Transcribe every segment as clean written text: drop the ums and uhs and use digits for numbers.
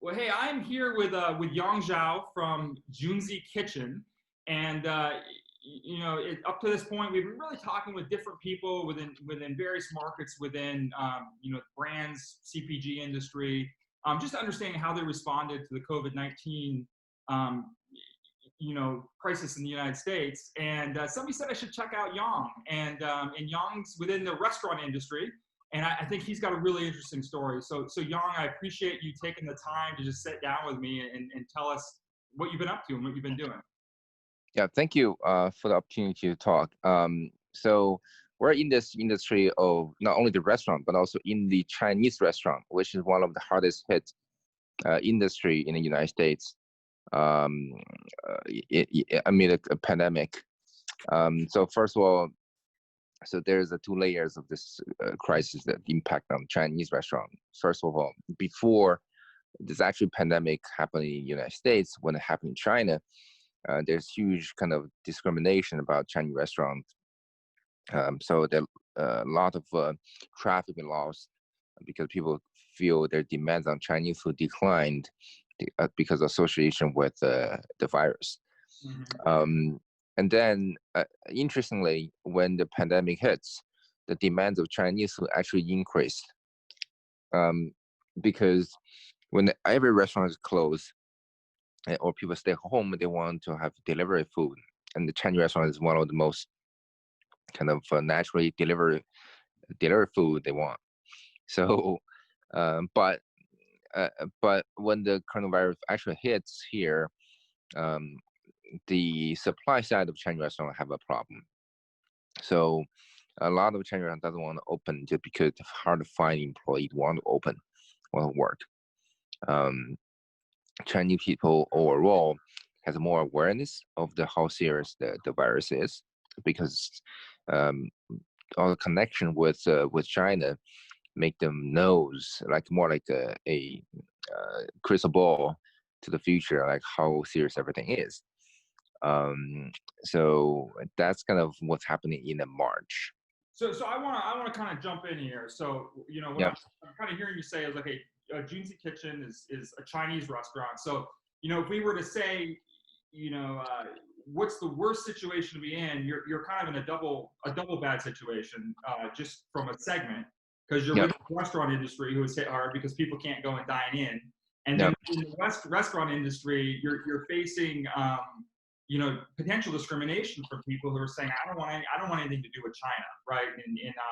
Well, hey, I'm here with Yong Zhao from Junzi Kitchen, and up to this point, we've been really talking with different people within various markets within brands, CPG industry, just understanding how they responded to the COVID-19 um, crisis in the United States. And somebody said I should check out Yong, and Yong's within the restaurant industry. And I think he's got a really interesting story. So Yong, I appreciate you taking the time to just sit down with me and tell us what you've been up to and what you've been doing. Yeah, thank you for the opportunity to talk. So we're in this industry of not only the restaurant, but also in the Chinese restaurant, which is one of the hardest hit industry in the United States amid a pandemic. So first of all, so there's two layers of this crisis that impact on Chinese restaurant. First of all, before this actual pandemic happened in the United States, when it happened in China, there's huge kind of discrimination about Chinese restaurants. So there a lot of traffic been lost because people feel their demands on Chinese food declined because of association with the virus. Mm-hmm. And then, interestingly, when the pandemic hits, the demands of Chinese food actually increased because when every restaurant is closed or people stay home, they want to have delivery food, and the Chinese restaurant is one of the most kind of naturally delivery food they want. So, but when the coronavirus actually hits here, the supply side of Chinese restaurant have a problem. So a lot of Chinese restaurant doesn't want to open just because it's hard to find employees want to open, want to work. Chinese people overall has more awareness of how serious the virus is, because all the connection with China make them knows like more like a crystal ball to the future, like how serious everything is. So that's kind of what's happening in March. So I want to kind of jump in here. So what Yeah. I'm kind of hearing you say is like a Junzi Kitchen is a Chinese restaurant. So if we were to say what's the worst situation to be in, you're kind of in a double bad situation, just from a segment, because you're Yep. with the restaurant industry who is hit hard because people can't go and dine in, and Yep. then in the restaurant industry you're facing potential discrimination from people who are saying I don't want anything to do with China, right?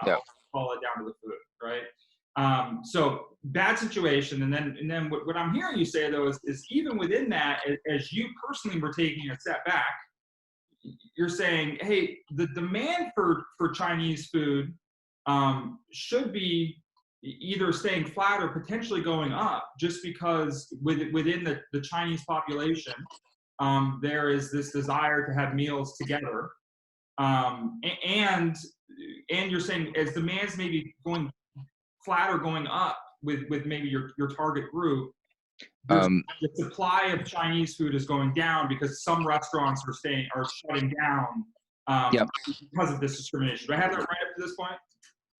Yep. Call it down to the food, right? So bad situation, and then what I'm hearing you say though is even within that, as you personally were taking a step back, you're saying, hey, the demand for Chinese food should be either staying flat or potentially going up, just because within the Chinese population, there is this desire to have meals together, and you're saying as demands maybe going flat or going up with maybe your target group, the supply of Chinese food is going down because some restaurants are shutting down Yep. because of this discrimination. Do I have that right up to this point?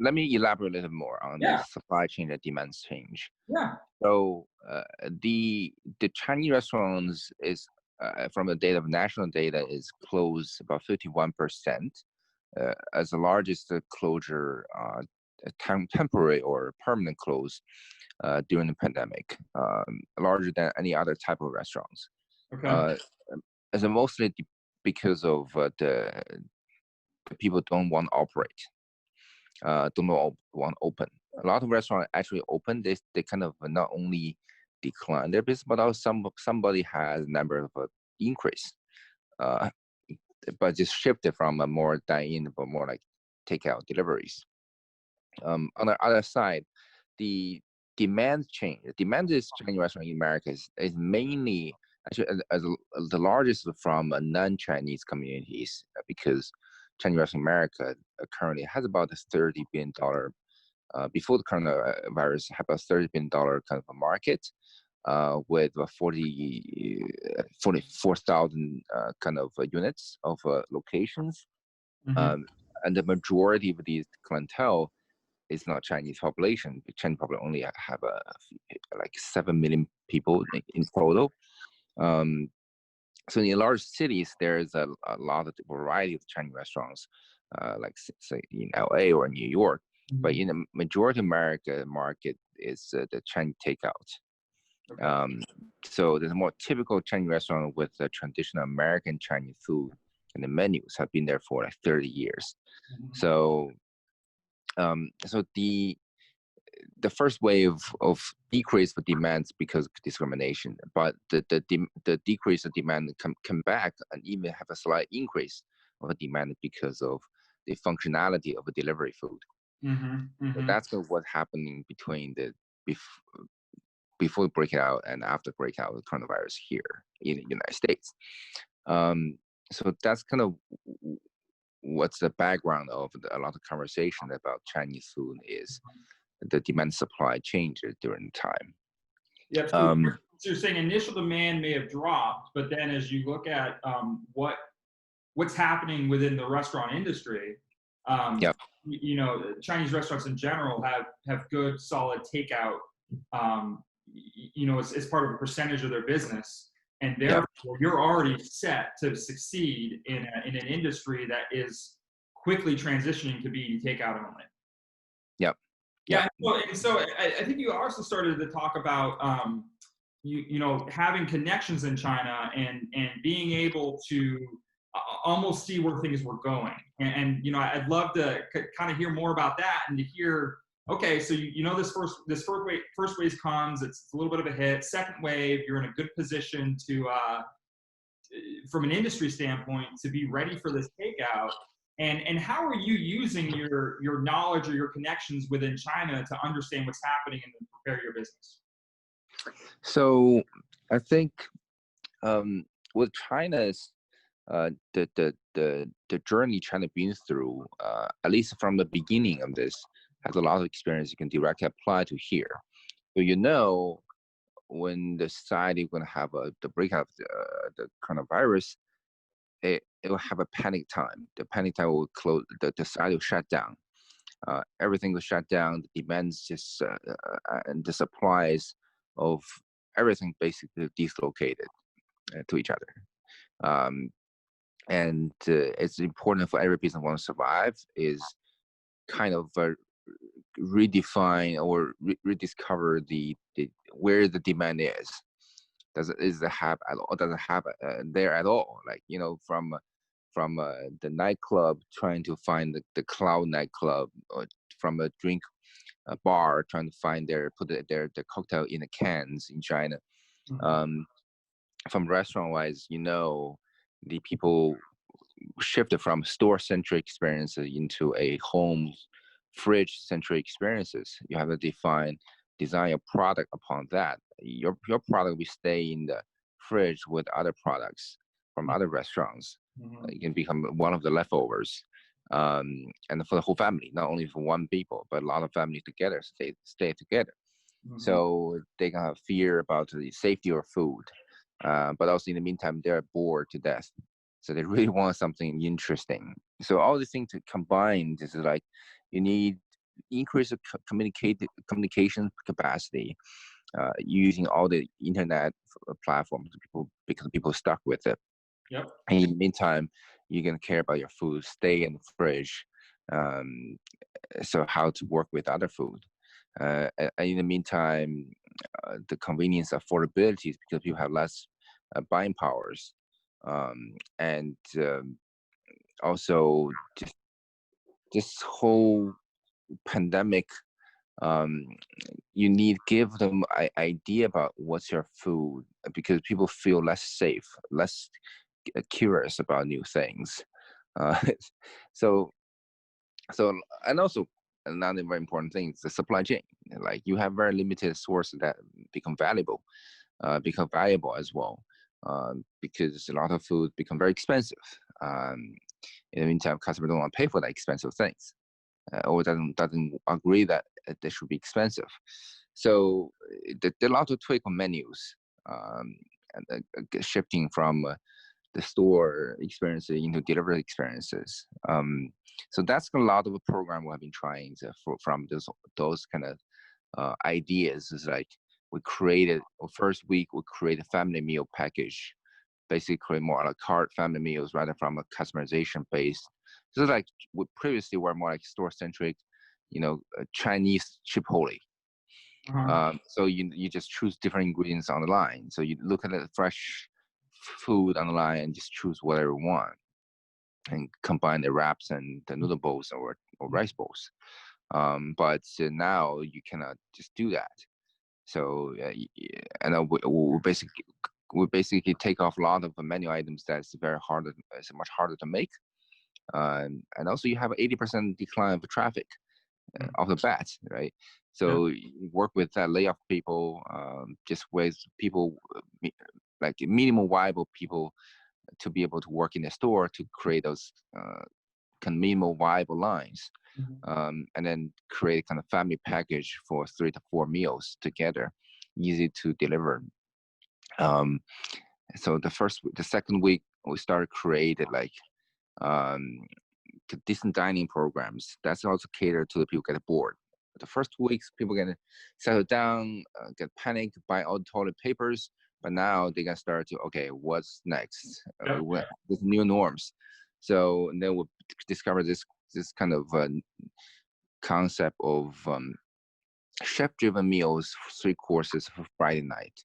Let me elaborate a little more on this supply chain and demand change. Yeah. So the Chinese restaurants is from the data of national data is closed about 51%, as the largest closure, temporary or permanent close during the pandemic, larger than any other type of restaurants. Okay. As mostly because of the people don't want to operate, don't want to open. A lot of restaurants actually open. They kind of not only decline their business, but also somebody has a number of increase, but just shifted from a more dine-in, but more like takeout deliveries. On the other side, the demand change. The demand is Chinese restaurant in America is mainly actually as the largest from non-Chinese communities, because Chinese restaurant in America currently has about a $30 billion. Before the coronavirus, have a $30 billion kind of a market, with 44,000 kind of units of locations. Mm-hmm. And the majority of these clientele it's not Chinese population. The Chinese population only have like 7 million people in total. So in large cities, there's a lot of variety of Chinese restaurants, like say in LA or New York. But in the majority of America market is the Chinese takeout. Okay. So there's a more typical Chinese restaurant with the traditional American Chinese food, and the menus have been there for like 30 years. So so the first wave of decrease for demands because of discrimination, but the decrease of demand come back and even have a slight increase of a demand because of the functionality of a delivery food. So that's what's happening between the before breakout and after breakout of the coronavirus here in the United States. So that's kind of what's the background of a lot of conversation about Chinese food is the demand supply changes during the time. Yep. So you're saying initial demand may have dropped, but then as you look at what's happening within the restaurant industry, Yep. you know, Chinese restaurants in general have good solid takeout, you know, as part of a percentage of their business, and therefore you're already set to succeed in an industry that is quickly transitioning to being takeout only. Yep. Yeah. So I think you also started to talk about you know, having connections in China and being able to almost see where things were going. And you know, I'd love to kind of hear more about that and to hear. Okay, so you know, this first wave comes. It's a little bit of a hit. Second wave, you're in a good position to, from an industry standpoint, to be ready for this takeout. And how are you using your knowledge or your connections within China to understand what's happening and then prepare your business? So I think with China's the journey China been through, at least from the beginning of this, has a lot of experience you can directly apply to here. So you know, when the society going to have the breakout of the coronavirus, it will have a panic time. The panic time will close. The society will shut down. Everything will shut down. The demands just and the supplies of everything basically dislocated to each other. And it's important for every business want to survive is kind of redefine or rediscover the where the demand is. Is the have at all? Doesn't have there at all? Like, you know, from the nightclub trying to find the cloud nightclub, or from a drink bar trying to find put their cocktail in the cans in China. From restaurant wise, you know, the people shifted from store centric experiences into a home fridge centric experiences. You have to design your product upon that. Your product will stay in the fridge with other products from other restaurants. You can become one of the leftovers, and for the whole family, not only for one people, but a lot of families together stay together. So they can have fear about the safety of food, but also in the meantime they're bored to death. So they really want something interesting. So all these things combined is like you need increase of communication capacity using all the internet platforms because people are stuck with it. Yep. And in the meantime, you're gonna care about your food, stay in the fridge. So how to work with other food. And in the meantime, the convenience, affordability, because people have less buying powers. And also just this whole pandemic, you need give them an idea about what's your food because people feel less safe, less curious about new things. So and also another very important thing is the supply chain. Like you have very limited sources that become valuable as well. Because a lot of food become very expensive. In the meantime, customers don't want to pay for that expensive things, or doesn't agree that they should be expensive. So there are a lot of tweak on menus, and shifting from the store experience into delivery experiences. So that's a lot of a program we have been trying from those kind of ideas. Is like we created first week we create a family meal package, basically more a la carte family meals rather from a customization based. So like we previously were more like store centric, Chinese Chipotle. So you just choose different ingredients on the line. So you look at the fresh food on the line and just choose whatever you want and combine the wraps and the noodle bowls or rice bowls. But now you cannot just do that. So and we basically take off a lot of the menu items that's it's much harder to make. And also you have 80% decline of traffic off the bat, right? So you work with that layoff people, just with people like minimum viable people to be able to work in the store to create those kind of minimal viable lines, and then create kind of family package for 3 to 4 meals together, easy to deliver. So the second week we started created like decent dining programs. That's also catered to the people get bored. The first 2 weeks, people gonna settle down, get panicked, buy all the toilet papers. But now they gonna start to, okay, what's next? With new norms. So then we'll discover this kind of concept of chef-driven meals, 3 courses for Friday night,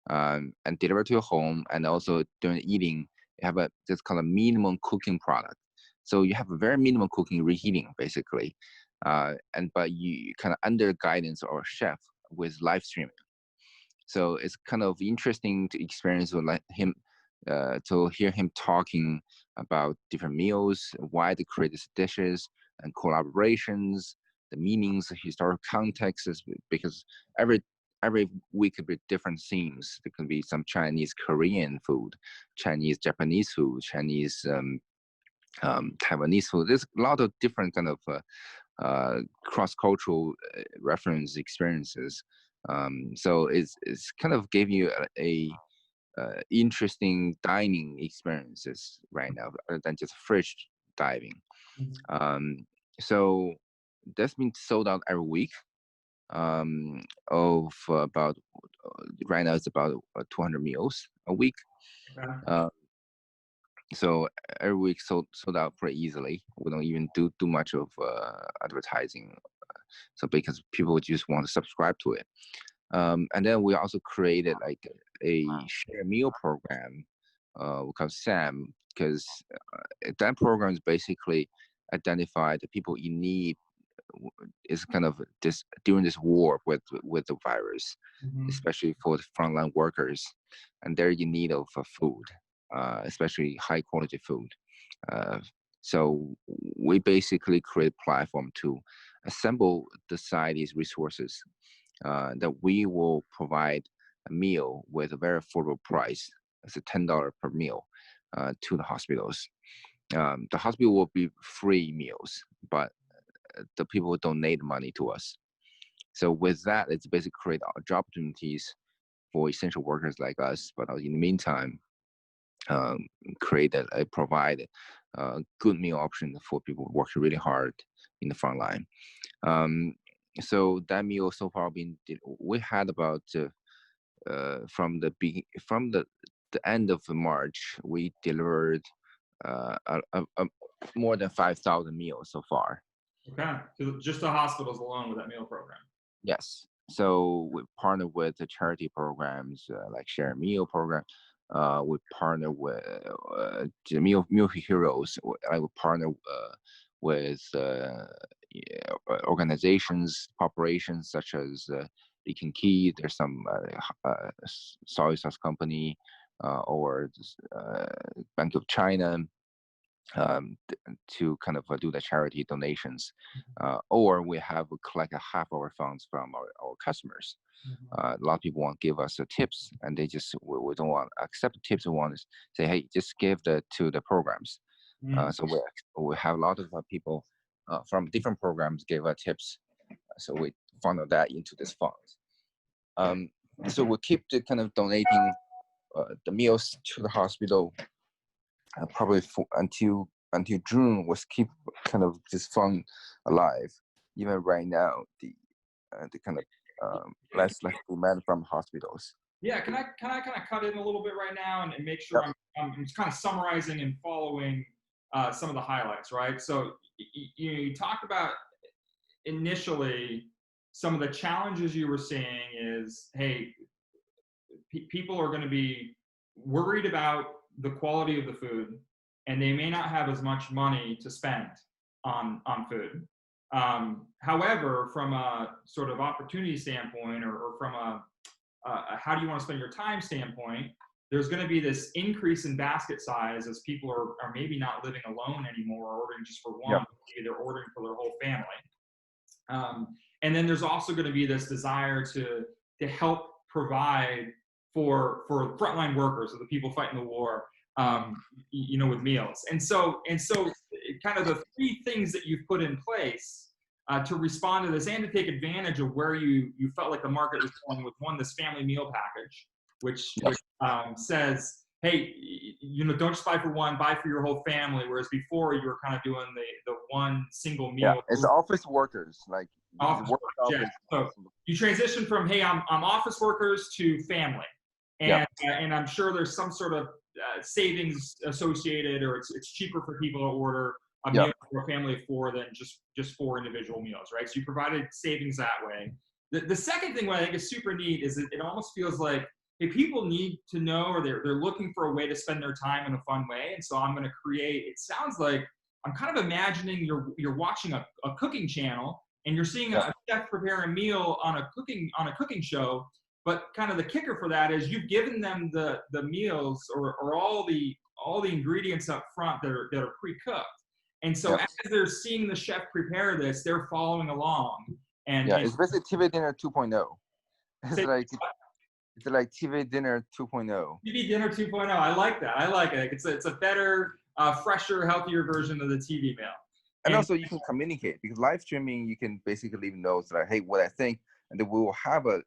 and deliver to your home. And also during eating, you have this kind of minimum cooking product. So you have a very minimum cooking, reheating basically, but you kind of under guidance or chef with live streaming. So it's kind of interesting to experience with him, to hear him talking about different meals, why they create these dishes, and collaborations, the meanings, historical contexts, because every week could be different themes. There can be some Chinese Korean food, Chinese Japanese food, Chinese Taiwanese food. There's a lot of different kind of cross-cultural reference experiences. So it's kind of gave you a interesting dining experiences right now, other than just fridge diving. So that's been sold out every week. Of about right now it's about 200 meals a week. So every week sold out pretty easily. We don't even do much of advertising, so because people just want to subscribe to it. And then we also created like a share meal program we call SAM, because that program is basically identify the people in need is kind of this during this war with the virus, especially for the frontline workers, and they're in need of food, especially high quality food. So we basically create a platform to assemble the society's resources, that we will provide a meal with a very affordable price. It's a $10 per meal to the hospitals. The hospital will be free meals, but the people will donate money to us. So with that, it's basically create job opportunities for essential workers like us. But in the meantime, provide a good meal option for people working really hard in the front line. So that meal so far we had about from the end of March, we delivered more than 5,000 meals so far. Okay, so just the hospitals alone with that meal program. Yes. So we partner with the charity programs like Share Meal program. We partner with the Meal Heroes. I will partner with organizations, corporations such as Beacon Key. There's some soy sauce company or Bank of China. To kind of do the charity donations, or we have collect half our funds from our customers. A lot of people want to give us tips, and they just we don't want to accept the tips. We want to say, hey, just give to the programs. So we have a lot of people from different programs give us tips. So we funnel that into this fund. So we keep the kind of donating the meals to the hospital probably until June was keep kind of this fund alive. Even right now, the kind of less demand from hospitals. Yeah, can I kind of cut in a little bit right now and make sure Yep. I'm just kind of summarizing and following some of the highlights, right? So you talked about initially some of the challenges you were seeing is, hey, people are going to be worried about the quality of the food, and they may not have as much money to spend on food. However, from a sort of opportunity standpoint, or from a how do you want to spend your time standpoint, there's going to be this increase in basket size as people are maybe not living alone anymore, or ordering just for one. Yep. Maybe they're ordering for their whole family. And then there's also going to be this desire to help provide for frontline workers, or the people fighting the war, with meals. And so kind of the three things that you've put in place to respond to this and to take advantage of where you felt like the market was going with, one, this family meal package, which says, hey, don't just buy for one, buy for your whole family. Whereas before you were kind of doing the one single meal. Yeah, it's office workers, like office workers. Yeah. So you transition from, hey, I'm office workers, to family, and and I'm sure there's some sort of savings associated, or it's cheaper for people to order a meal for a family of four than just four individual meals, right? So you provided savings that way. The second thing, what I think is super neat, is it almost feels like, hey, people need to know, or they're looking for a way to spend their time in a fun way. And so I'm going to create, it sounds like I'm kind of imagining you're watching a cooking channel, and you're seeing a chef prepare a meal on a cooking show. But kind of the kicker for that is you've given them the meals, or all the ingredients up front that are pre-cooked. And so as they're seeing the chef prepare this, they're following along. And it's basically TV dinner 2.0. It's like TV dinner 2.0. TV dinner 2.0. I like that. I like it. It's a better, fresher, healthier version of the TV meal. And also you can communicate, because live streaming, you can basically leave notes like, hey, what I think, and then we will have a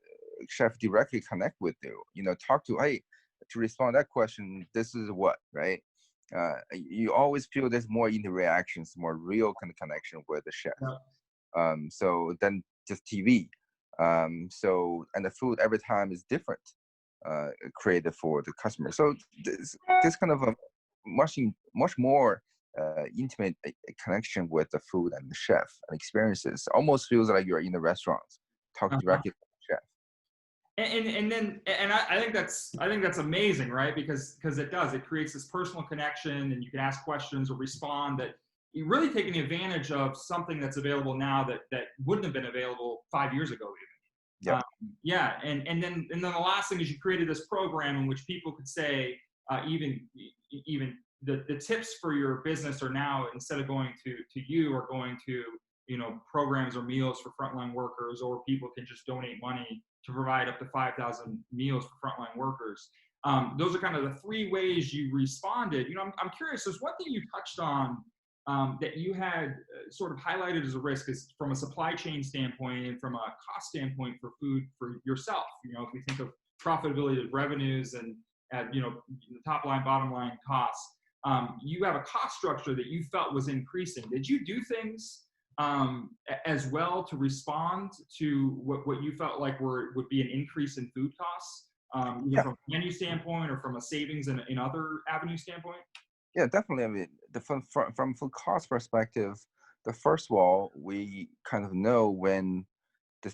chef directly connect with you, talk to, hey, to respond to that question, this is what, right? You always feel there's more interactions, more real kind of connection with the chef. So then just TV. So, and the food every time is different, created for the customer. So this kind of a much more intimate connection with the food and the chef and experiences. Almost feels like you're in the restaurant, talking directly to the chef. And I think that's amazing, right? Because it creates this personal connection, and you can ask questions or respond, that you're really taking advantage of something that's available now that wouldn't have been available 5 years ago even. And then the last thing is you created this program in which people could say, even the tips for your business are now, instead of going to you, are going to programs or meals for frontline workers, or people can just donate money to provide up to 5,000 meals for frontline workers. Those are kind of the three ways you responded. I'm curious, there's one thing you touched on that you had sort of highlighted as a risk, is from a supply chain standpoint and from a cost standpoint for food for yourself. If we think of profitability of revenues and the top line, bottom line costs, you have a cost structure that you felt was increasing. Did you do things as well to respond to what you felt like would be an increase in food costs, from a menu standpoint, or from a savings in other avenue standpoint? Yeah, definitely. I mean, from food cost perspective, the first of all, we kind of know when the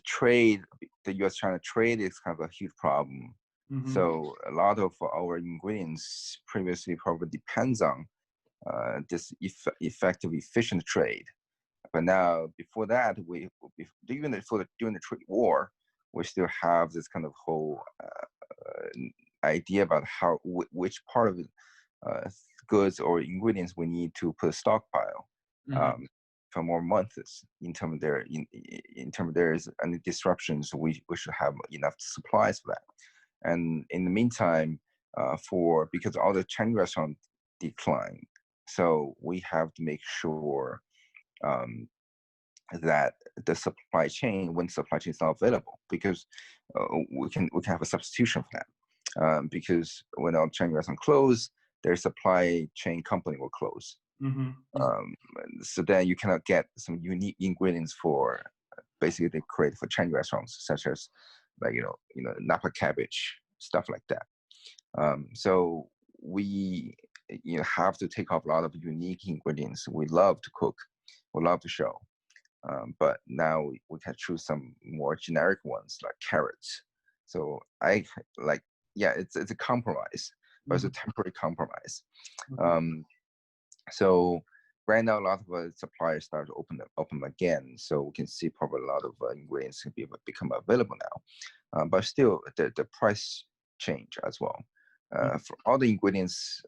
U.S.-China trade is kind of a huge problem. Mm-hmm. So a lot of our ingredients previously probably depends on this effective, efficient trade. But now, before that, during the trade war, we still have this kind of whole idea about which part of goods or ingredients we need to put a stockpile for more months. In terms there is any disruptions, we should have enough supplies for that. And in the meantime, because all the Chinese restaurants decline, so we have to make sure that the supply chain, when supply chain is not available, because we can have a substitution for that. Because when our Chinese restaurant close, their supply chain company will close. Mm-hmm. So then you cannot get some unique ingredients for basically they create for Chinese restaurants, such as like Napa cabbage, stuff like that. So we have to take off a lot of unique ingredients. We love to cook, we love to show, but now we can choose some more generic ones like carrots. So I like, yeah, it's a compromise, but it's a temporary compromise. So right now, a lot of suppliers start to open again, so we can see probably a lot of ingredients can become available now. But still, the price change as well. For all the ingredients,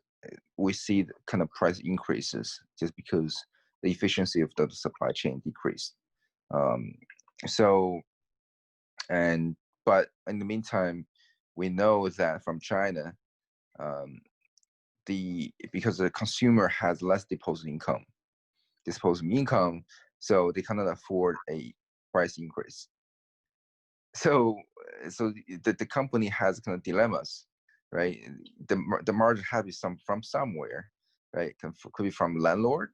we see the kind of price increases just because the efficiency of the supply chain decreased. But in the meantime, we know that from China, because the consumer has less disposable income, so they cannot afford a price increase. So the company has kind of dilemmas, right? The margin has to be from somewhere, right? Could be from landlord,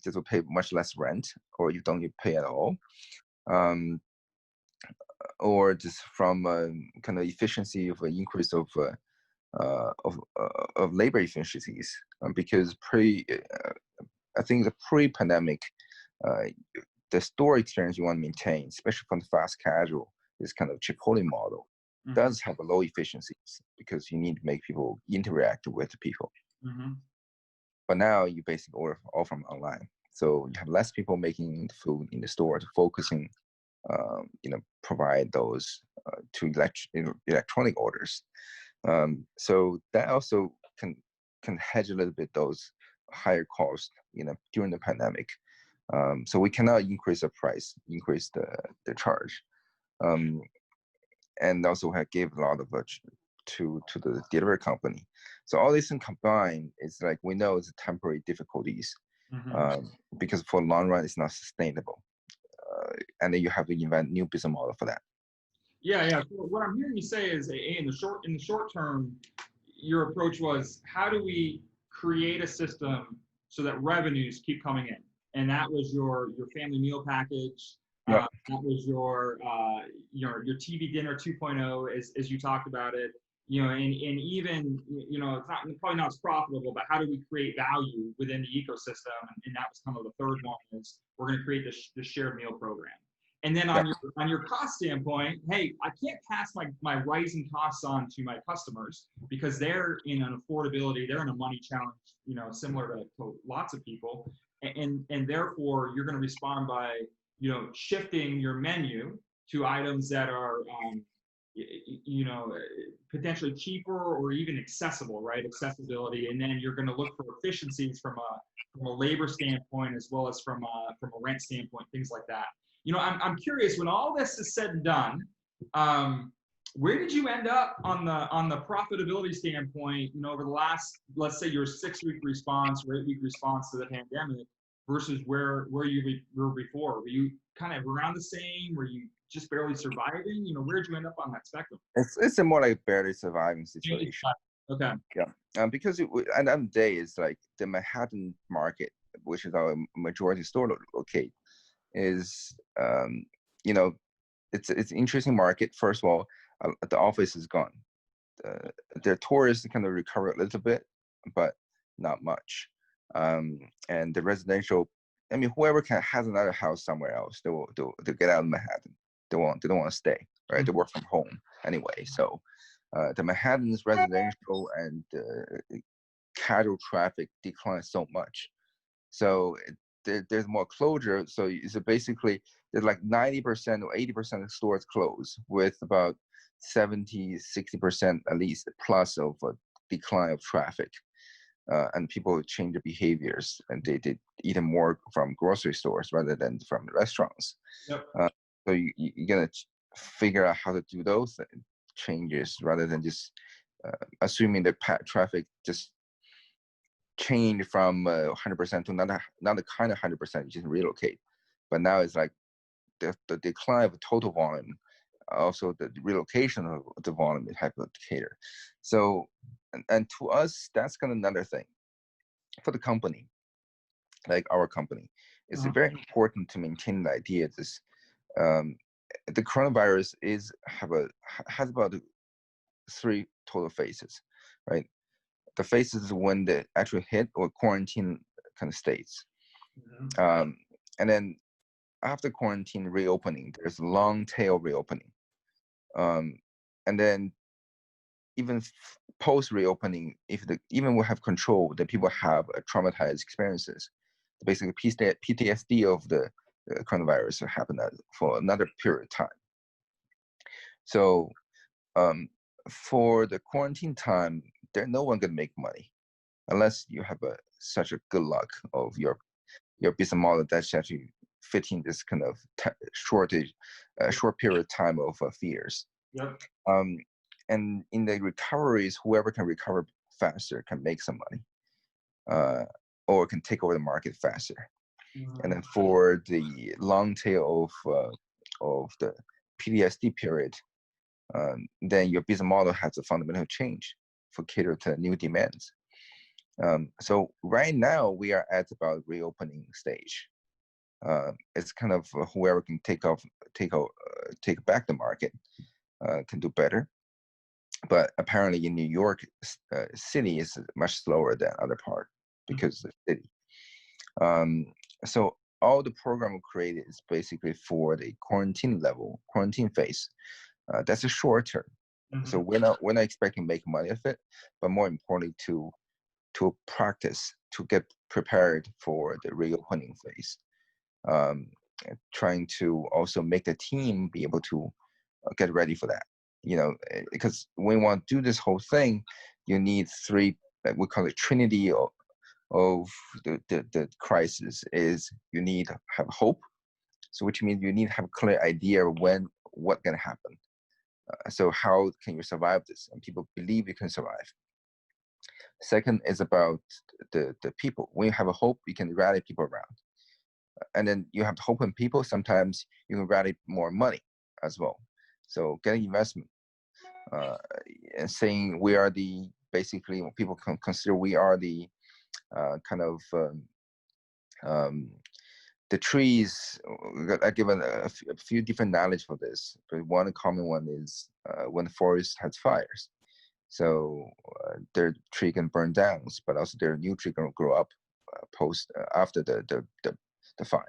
just will pay much less rent, or you don't pay at all, or just from kind of efficiency of an increase of labor efficiencies, because I think the pre-pandemic, the store experience you want to maintain, especially from the fast casual, this kind of Chipotle model, does have a low efficiencies because you need to make people interact with the people. But now you basically order all from online, so you have less people making food in the store to focusing, provide those to electronic orders. So that also can hedge a little bit those higher costs, during the pandemic. So we cannot increase the price, increase the charge, and also gave a lot of to the delivery company. So all these things combined, it's like we know it's temporary difficulties, because for long run it's not sustainable, and then you have to invent new business model for that. Yeah. So what I'm hearing you say is, in the short term, your approach was, how do we create a system so that revenues keep coming in? And that was your family meal package. Yep. That was your TV dinner 2.0, as you talked about it. And even it's probably not as profitable, but how do we create value within the ecosystem? And that was kind of the third one, is we're going to create this shared meal program. And then on your cost standpoint, hey, I can't pass my rising costs on to my customers because they're in an affordability, they're in a money challenge, similar to lots of people. And therefore you're going to respond by, shifting your menu to items that are, potentially cheaper or even accessible, right? Accessibility. And then you're going to look for efficiencies from a labor standpoint, as well as from a rent standpoint, things like that. I'm curious, when all this is said and done, where did you end up on the profitability standpoint, over the last, let's say, your 6-week response or 8-week response to the pandemic versus where you were before? Were you kind of around the same? Were you just barely surviving? Where'd you end up on that spectrum? It's a more like barely surviving situation. Okay. Yeah. Because at the end of the day, it's like the Manhattan market, which is our majority store locate, is it's an interesting market. First of all, the office is gone. Their tourists kind of recover a little bit, but not much. And the residential, whoever has another house somewhere else, they'll get out of Manhattan. They don't want to stay, right? They work from home anyway. So the Manhattan's residential and casual traffic declines so much. So there's more closure. So it's basically there's like 90% or 80% of stores close, with about 70-60% at least plus of a decline of traffic, and people change their behaviors, and they eat more from grocery stores rather than from restaurants. Yep. So you're gonna figure out how to do those changes rather than just assuming that traffic just change from 100% to another kind of 100%, you just relocate. But now it's like the decline of total volume also the relocation of the volume have to cater. So, and to us, that's kind of another thing. For the company, like our company, it's very important to maintain the idea this the coronavirus has about 3 total phases, right? The phases when they actually hit or quarantine kind of states. And then after quarantine reopening, there's long tail reopening. And then even post reopening, even we have control, that people have traumatized experiences, basically PTSD of the coronavirus will happen for another period of time. So for the quarantine time, there's no one gonna make money unless you have such a good luck of your business model that's actually fitting this kind of short period of time of fears. Yep. And in the recoveries, whoever can recover faster can make some money, or can take over the market faster. And then for the long tail of the PTSD period, then your business model has a fundamental change for cater to new demands. So right now we are at about reopening stage. It's kind of whoever can take back the market can do better. But apparently in New York City is much slower than other part because of the city. So all the program we created is basically for the quarantine phase. That's a short term. So we're not expecting to make money of it, but more importantly to practice, to get prepared for the reopening phase. Trying to also make the team be able to get ready for that. Because when you want to do this whole thing, you need 3, like we call it trinity of the crisis. Is you need to have hope, so which means you need to have a clear idea of what's going to happen. So how can you survive this? And people believe you can survive. Second is about the people. When you have a hope, you can rally people around. And then you have hope in people. Sometimes you can rally more money as well. So getting investment and saying we are basically people can consider we are the kind of the trees. I given a few different knowledge for this, but one common one is when the forest has fires. So their tree can burn down, but also their new tree can grow up after the fire.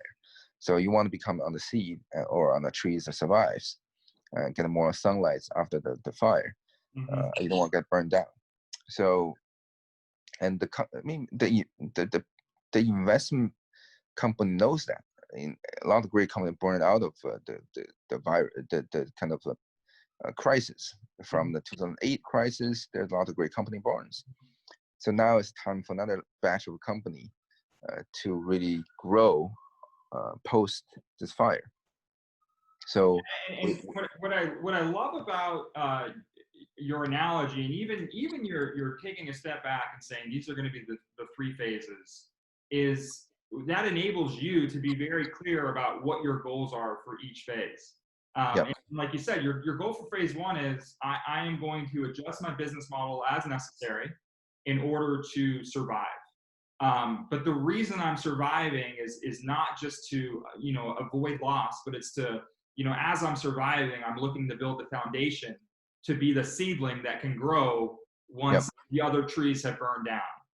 So you want to become on the seed or on the trees that survives and get more sunlight after the fire. You don't want to get burned down. So, and the investment company knows that. I mean, a lot of great companies burned out of the virus, the kind of crisis from the 2008 crisis. There's a lot of great company born. So now it's time for another batch of company to really grow post this fire. So and what I love about your analogy, and even you're taking a step back and saying these are going to be the 3 phases, is that enables you to be very clear about what your goals are for each phase. And like you said, your goal for phase 1 is I am going to adjust my business model as necessary in order to survive. But the reason I'm surviving is not just to avoid loss, but it's to as I'm surviving, I'm looking to build the foundation to be the seedling that can grow once the other trees have burned down.